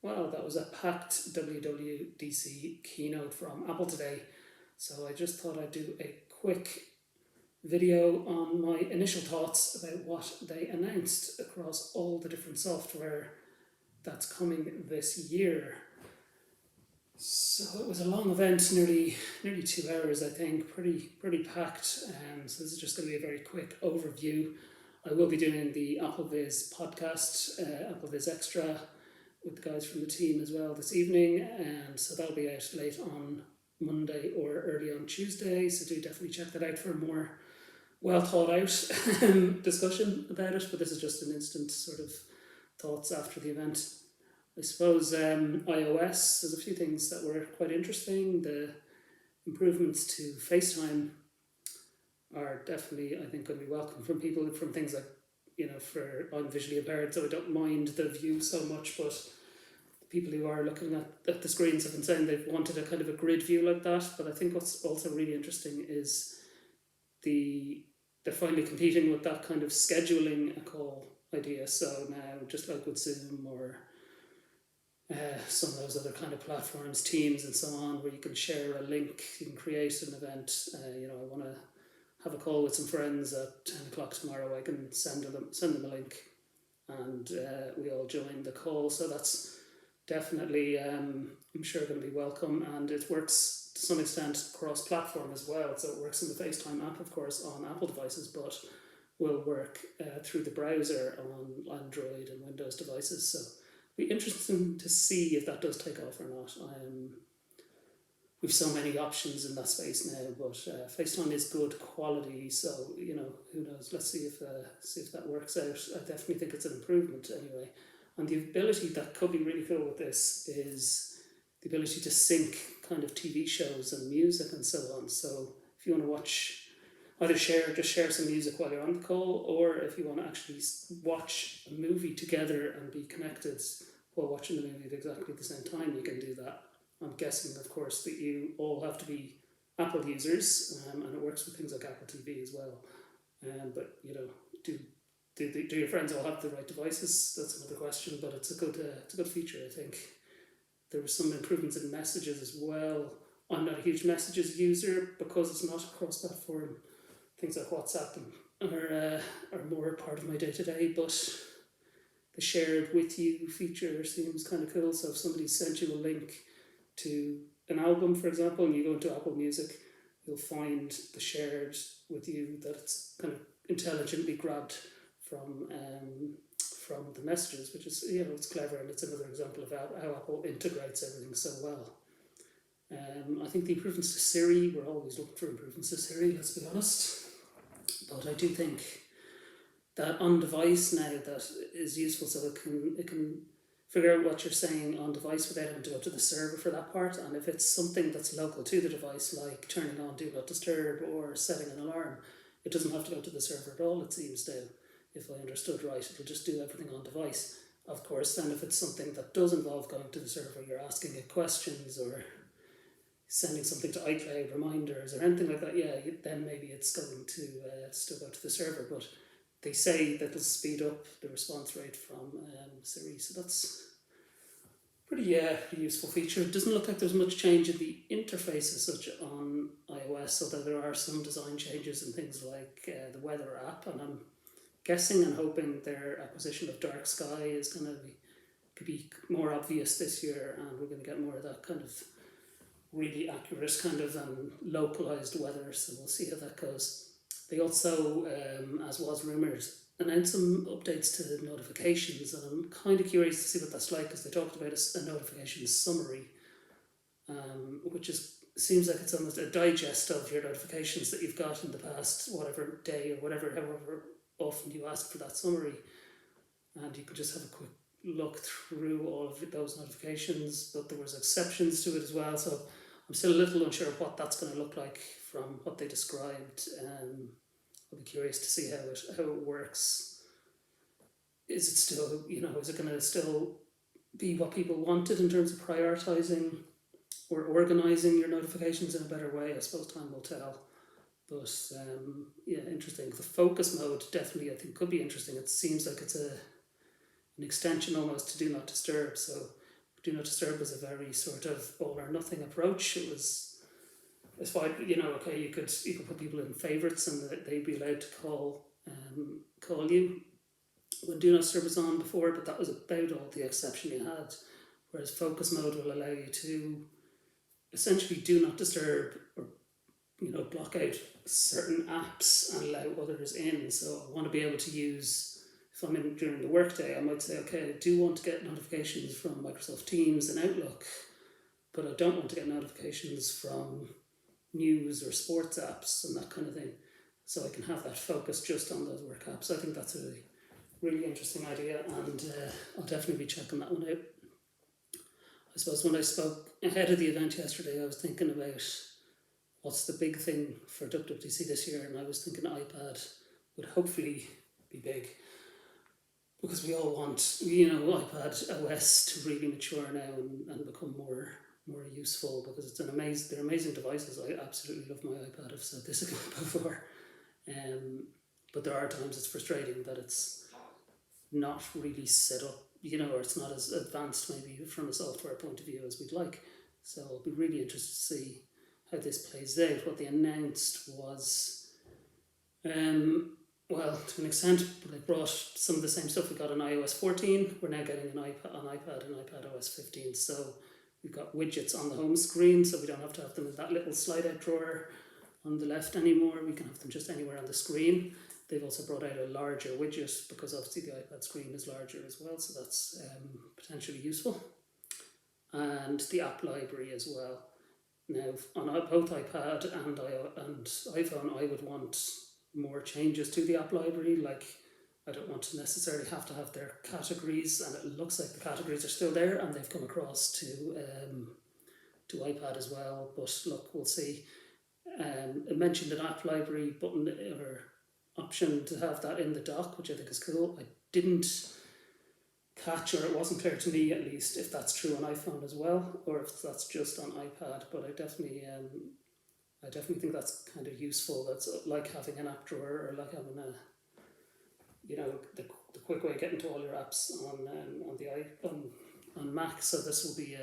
Well, that was a packed WWDC keynote from Apple today, so I just thought I'd do a quick video on my initial thoughts about what they announced across all the different software that's coming this year. So it was a long event, nearly 2 hours, I think, pretty packed. So this is just going to be a very quick overview. I will be doing the AppleVis podcast, AppleVis Extra, with the guys from the team as well this evening, and so that'll be out late on Monday or early on Tuesday, so do definitely check that out for a more well thought out discussion about it, but this is just an instant sort of thoughts after the event. I suppose iOS, there's a few things that were quite interesting. The improvements to FaceTime are definitely, I think, going to be welcome from people, from things like, I'm visually impaired, so I don't mind the view so much, but people who are looking at the screens have been saying they've wanted a kind of a grid view like that. But I think what's also really interesting is they're finally competing with that kind of scheduling a call idea. So now, just like with Zoom or some of those other kind of platforms, Teams and so on, where you can share a link, you can create an event. I want to have a call with some friends at 10 o'clock tomorrow. I can send them a link, and we all join the call. So that's definitely, I'm sure, going to be welcome, and it works to some extent cross-platform as well. So it works in the FaceTime app, of course, on Apple devices, but will work through the browser on Android and Windows devices. So it'll be interesting to see if that does take off or not. We've so many options in that space now, but FaceTime is good quality, so who knows? Let's see if that works out. I definitely think it's an improvement anyway. And the ability that could be really cool with this is the ability to sync kind of TV shows and music and so on. So if you want to watch, either share some music while you're on the call, or if you want to actually watch a movie together and be connected while watching the movie at exactly the same time, you can do that. I'm guessing, of course, that you all have to be Apple users, and it works with things like Apple TV as well. But do your friends all have the right devices? That's another question, but it's a good feature, I think. There were some improvements in messages as well. I'm not a huge messages user because it's not a cross-platform. Things like WhatsApp are more part of my day-to-day, but the shared with you feature seems kind of cool. So if somebody sent you a link to an album, for example, and you go into Apple Music, you'll find the shared with you that it's kind of intelligently grabbed from the messages, which is, it's clever, and it's another example of how Apple integrates everything so well. I think the improvements to Siri, we're always looking for improvements to Siri, let's be honest, but I do think that on device now that is useful, so it can figure out what you're saying on device without having to go to the server for that part. And if it's something that's local to the device, like turning on Do Not Disturb or setting an alarm, it doesn't have to go to the server at all, it seems to. If I understood right, it'll just do everything on device. Of course, then if it's something that does involve going to the server, you're asking it questions or sending something to iCloud reminders or anything like that, then maybe it's going to still go to the server. But they say that it'll speed up the response rate from Siri, so that's pretty useful feature. It doesn't look like there's much change in the interface as such on iOS, although there are some design changes in things like the weather app, and I'm guessing and hoping their acquisition of Dark Sky is going to be more obvious this year, and we're going to get more of that kind of really accurate kind of localized weather, so we'll see how that goes. They also, as was rumoured, announced some updates to the notifications, and I'm kind of curious to see what that's like, because they talked about a notification summary, which seems like it's almost a digest of your notifications that you've got in the past, whatever day or however often you ask for that summary, and you can just have a quick look through all of those notifications. But there was exceptions to it as well, so I'm still a little unsure of what that's going to look like from what they described. I'll be curious to see how it works. Is it still, is it going to still be what people wanted in terms of prioritizing or organising your notifications in a better way? I suppose time will tell. But interesting. The focus mode definitely, I think, could be interesting. It seems like it's an extension almost to Do Not Disturb. So Do Not Disturb was a very sort of all or nothing approach. It's fine, okay, you could put people in favourites and they'd be allowed to call you when Do Not Disturb was on before, but that was about all the exception you had. Whereas focus mode will allow you to essentially do not disturb or block out certain apps and allow others in. So I want to be able to use, if I'm in during the workday, I might say, okay, I do want to get notifications from Microsoft Teams and Outlook, but I don't want to get notifications from news or sports apps and that kind of thing. So I can have that focus just on those work apps. I think that's a really interesting idea, and I'll definitely be checking that one out. I suppose when I spoke ahead of the event yesterday, I was thinking about what's the big thing for WWDC this year, and I was thinking iPad would hopefully be big, because we all want iPad OS to really mature now and become more useful, because it's they're amazing devices. I absolutely love my iPad. I've said this before, but there are times it's frustrating that it's not really set up, or it's not as advanced maybe from a software point of view as we'd like. So I'll be really interested to see how this plays out. What they announced was, well, to an extent, they brought some of the same stuff we got on iOS 14. We're now getting an iPad and iPad OS 15. So we've got widgets on the home screen, so we don't have to have them in that little slide-out drawer on the left anymore. We can have them just anywhere on the screen. They've also brought out a larger widget, because obviously the iPad screen is larger as well, so that's potentially useful. And the app library as well. Now, on both iPad and iPhone, I would want more changes to the app library. Like, I don't want to necessarily have to have their categories, and it looks like the categories are still there, and they've come across to iPad as well. But look, we'll see. I mentioned an app library button or option to have that in the dock, which I think is cool. I didn't catch, or it wasn't clear to me at least, if that's true on iPhone as well, or if that's just on iPad. But I definitely think that's kind of useful. That's like having an app drawer, or like having the quick way of getting to all your apps on Mac. So this will be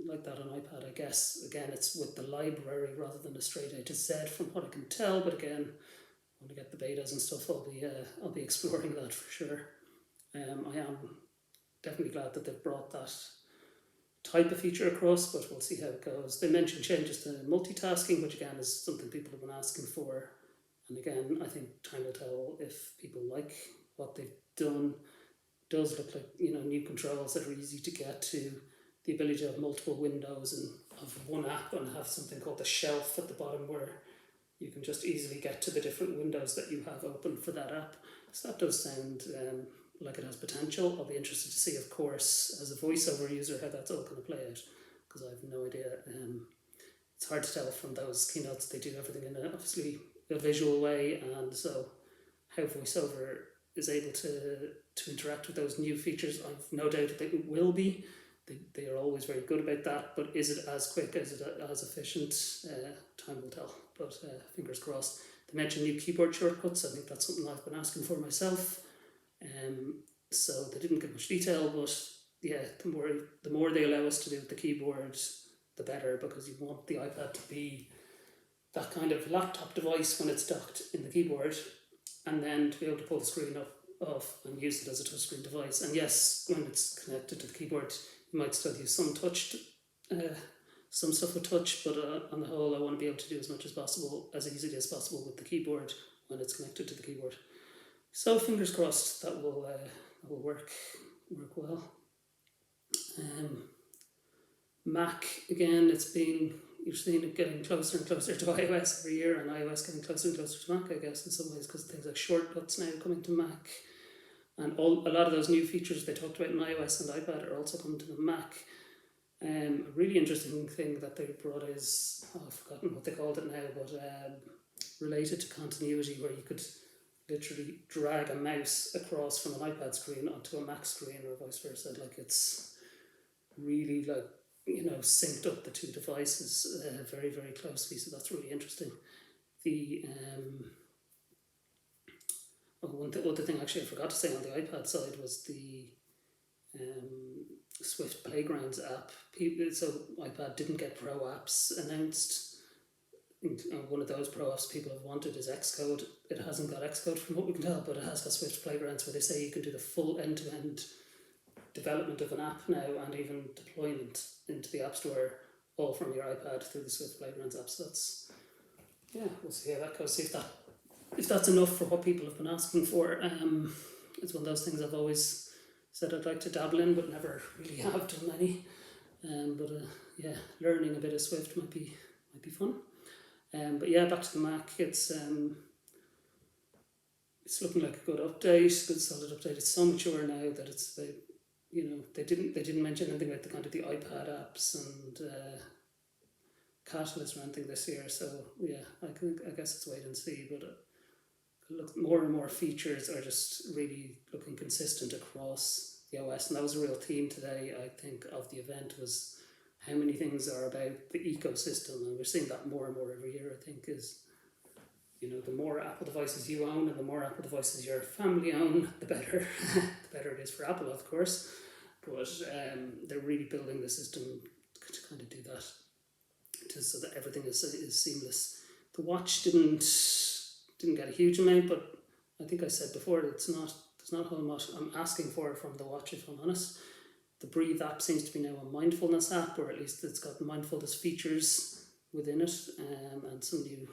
like that on iPad, I guess. Again, it's with the library rather than a straight A to Z from what I can tell. But again, when I get the betas and stuff, I'll be exploring that for sure. I am definitely glad that they've brought that type of feature across, but we'll see how it goes. They mentioned changes to multitasking, which again is something people have been asking for. And again, I think time will tell if people like what they've done. It does look like new controls that are easy to get to, the ability to have multiple windows and have one app and have something called the shelf at the bottom where you can just easily get to the different windows that you have open for that app. So that does sound like it has potential. I'll be interested to see, of course, as a voiceover user, how that's all going to play out, because I have no idea. It's hard to tell from those keynotes. They do everything in obviously a visual way, and so how voiceover is able to interact with those new features, I've no doubt that it will be. They are always very good about that, but is it as quick, is it as efficient? Time will tell, but fingers crossed. They mentioned new keyboard shortcuts. I think that's something I've been asking for myself. So they didn't give much detail, but yeah, the more they allow us to do with the keyboard, the better, because you want the iPad to be that kind of laptop device when it's docked in the keyboard, and then to be able to pull the screen off and use it as a touchscreen device. And yes, when it's connected to the keyboard, you might still use some stuff with touch, but on the whole, I want to be able to do as much as possible, as easily as possible with the keyboard when it's connected to the keyboard. So fingers crossed that will work well. Mac, again, you're seeing it getting closer and closer to iOS every year, and iOS getting closer and closer to Mac, I guess, in some ways, because things like shortcuts now coming to Mac, and a lot of those new features they talked about in iOS and iPad are also coming to the Mac. A really interesting thing that they brought is, I've forgotten what they called it now, but related to continuity, where you could literally drag a mouse across from an iPad screen onto a Mac screen, or vice versa. Like, it's really synced up the two devices very, very closely. So that's really interesting. The one other thing actually I forgot to say on the iPad side was the Swift Playgrounds app. So iPad didn't get Pro apps announced. One of those Pro apps people have wanted is Xcode. It hasn't got Xcode from what we can tell, but it has got Swift Playgrounds, where they say you can do the full end-to-end development of an app now, and even deployment into the App Store, all from your iPad through the Swift Playgrounds app. So that's, we'll see how that goes. See if that's enough for what people have been asking for. It's one of those things I've always said I'd like to dabble in, but never really have done any. Learning a bit of Swift might be fun. Back to the Mac. It's looking like a good update, good solid update. It's so mature now that it's they didn't mention anything about the kind of the iPad apps and Catalyst or anything this year. So I guess it's wait and see. But look, more and more features are just really looking consistent across the OS, and that was a real theme today, I think, of the event, was how many things are about the ecosystem, and we're seeing that more and more every year. I think is, the more Apple devices you own and the more Apple devices your family own, the better. The better it is for Apple, of course. But they're really building the system to kind of do that, so that everything is seamless. The watch didn't get a huge amount, but I think I said before that there's not a whole lot I'm asking for from the watch, if I'm honest. The Breathe app seems to be now a mindfulness app, or at least it's got mindfulness features within it, and some new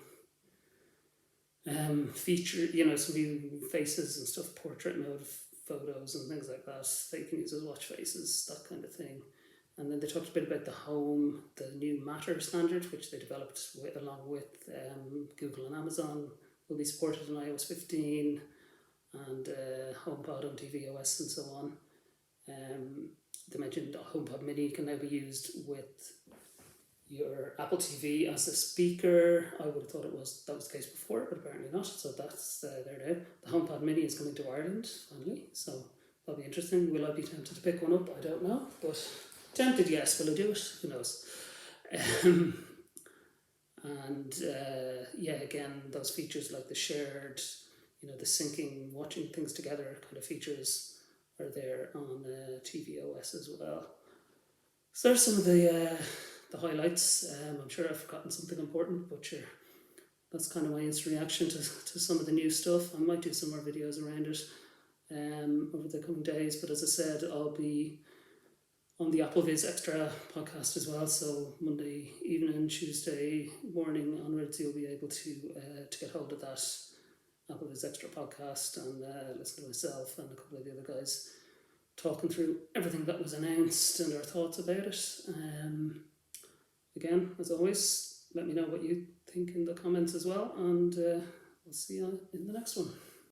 some new faces and stuff, portrait mode photos and things like that. They can use as watch faces, that kind of thing. And then they talked a bit about the Home, the new Matter standard, which they developed along with Google and Amazon, will be supported in iOS 15 and HomePod on tvOS and so on. They mentioned HomePod Mini can now be used with your Apple TV as a speaker. I would have thought that was the case before, but apparently not. So that's there now. The HomePod Mini is coming to Ireland finally, so that'll be interesting. Will I be tempted to pick one up? I don't know, but tempted, yes. Will I do it? Who knows? Again, those features like the shared, the syncing, watching things together kind of features are there on tvOS as well. So there's some of the highlights. I'm sure I've forgotten something important, but that's kind of my instant reaction to some of the new stuff. I might do some more videos around it over the coming days, but as I said, I'll be on the AppleVis Extra podcast as well, so Monday evening, Tuesday morning onwards, you'll be able to get hold of that AppleVis Extra podcast and listen to myself and a couple of the other guys talking through everything that was announced and our thoughts about it. Again, as always, let me know what you think in the comments as well, and I'll see you in the next one.